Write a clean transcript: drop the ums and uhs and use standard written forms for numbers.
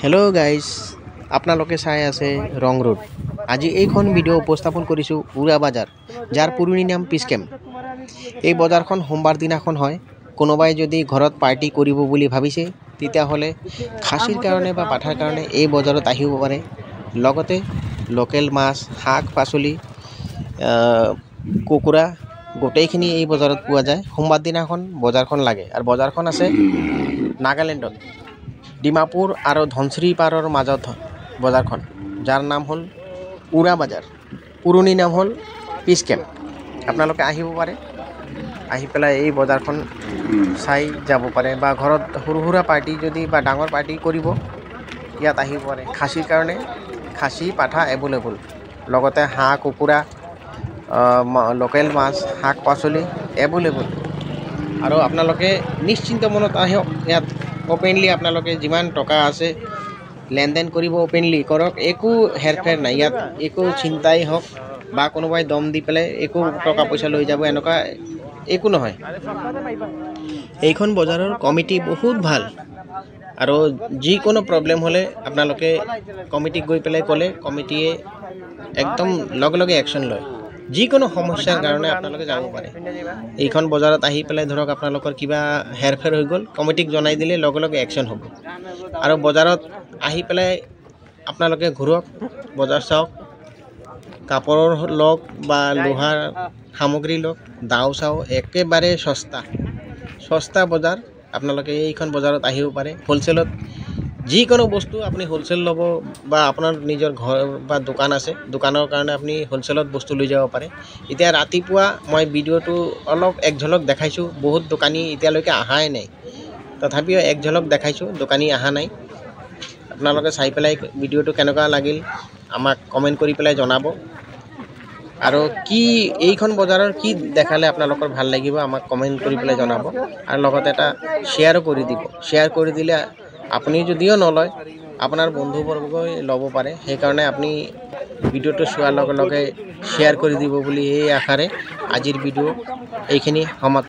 Hello' guys, আপোনালোকে চাই আছে ৰং ৰোড। আজি এইখন ভিডিঅ' উপস্থাপন কৰিছোঁ উৰা বাজাৰ, যাৰ পুৰণি নাম পিচ কেম্প। এই বজাৰখন সোমবাৰ দিনাখন হয়। কোনোবাই যদি ঘৰত পাৰ্টি কৰিব বুলি ভাবিছে তেতিয়াহ'লে খাচীৰ কাৰণে বা পাঠাৰ কাৰণে এই বজাৰত আহিব পাৰে। লগতে লোকেল মাছ, শাক পাচলি, কুকুৰা গোটেইখিনি এই বজাৰত পোৱা যায়। সোমবাৰ দিনাখন বজাৰখন লাগে আৰু বজাৰখন আছে নাগালেণ্ডত, ডিমাপুৰ আৰু ধনশ্ৰী পাৰৰ মাজত বজাৰখন, যাৰ নাম হ'ল উৰা বাজাৰ, পুৰণি নাম হ'ল পিচ কেম্প। আপোনালোকে আহিব পাৰে, আহি পেলাই এই বজাৰখন চাই যাব পাৰে, বা ঘৰত সৰু সুৰা পাৰ্টি যদি বা ডাঙৰ পাৰ্টি কৰিব ইয়াত আহিব পাৰে। খাচীৰ কাৰণে খাচী পাঠা এভেইলেবল, লগতে হাঁহ কুকুৰা, লোকেল মাছ, শাক পাচলি এভেইলেবল। আৰু আপোনালোকে নিশ্চিন্ত মনত আহক, ইয়াত অপেনলি আপোনালোকে যিমান টকা আছে লেনদেন কৰিব, অপেনলি কৰক, একো হেৰফেৰ নাই ইয়াত। একো চিন্তাই হওক বা কোনোবাই দম দি পেলাই একো টকা পইচা লৈ যাব এনেকুৱা একো নহয়। এইখন বজাৰৰ কমিটি বহুত ভাল, আৰু যিকোনো প্ৰব্লেম হ'লে আপোনালোকে কমিটিক গৈ পেলাই ক'লে কমিটিয়ে একদম লগে লগে একশ্যন লয়। যিকোনো সমস্যাৰ কাৰণে আপোনালোকে যাব পাৰে। এইখন বজাৰত আহি পেলাই ধৰক আপোনালোকৰ কিবা হেৰফেৰ হৈ গ'ল, কমিটিক জনাই দিলে লগে লগে একশ্যন হ'ব। আৰু বজাৰত আহি পেলাই আপোনালোকে ঘূৰক, বজাৰ চাওক, কাপোৰৰ লওক বা লোহাৰ সামগ্ৰী লওক, দাও চাও একেবাৰে সস্তা বজাৰ। আপোনালোকে এইখন বজাৰত আহিব পাৰে। হ'লচেলত যিকোনো বস্তু আপুনি হ'লচেল ল'ব, বা আপোনাৰ নিজৰ ঘৰ বা দোকান আছে, দোকানৰ কাৰণে আপুনি হ'লচেলত বস্তু লৈ যাব পাৰে। এতিয়া ৰাতিপুৱা মই ভিডিঅ'টো অলপ এক ঝলক দেখাইছোঁ, বহুত দোকানী এতিয়ালৈকে অহাই নাই, তথাপিও এক ঝলক দেখাইছোঁ, দোকানী অহা নাই। আপোনালোকে চাই পেলাই ভিডিঅ'টো কেনেকুৱা লাগিল আমাক কমেণ্ট কৰি পেলাই জনাব, আৰু কি এইখন বজাৰৰ কি দেখালে আপোনালোকৰ ভাল লাগিব আমাক কমেণ্ট কৰি পেলাই জনাব। আৰু লগতে এটা শ্বেয়াৰো কৰি দিব। শ্বেয়াৰ কৰি দিলে আপুনি যদিও নলয় আপোনাৰ বন্ধুবৰ্গই ল'ব পাৰে। সেইকাৰণে আপুনি ভিডিঅ'টো চোৱাৰ লগে লগে শ্বেয়াৰ কৰি দিব বুলি এই আশাৰে আজিৰ ভিডিঅ' এইখিনি সমাপ্ত।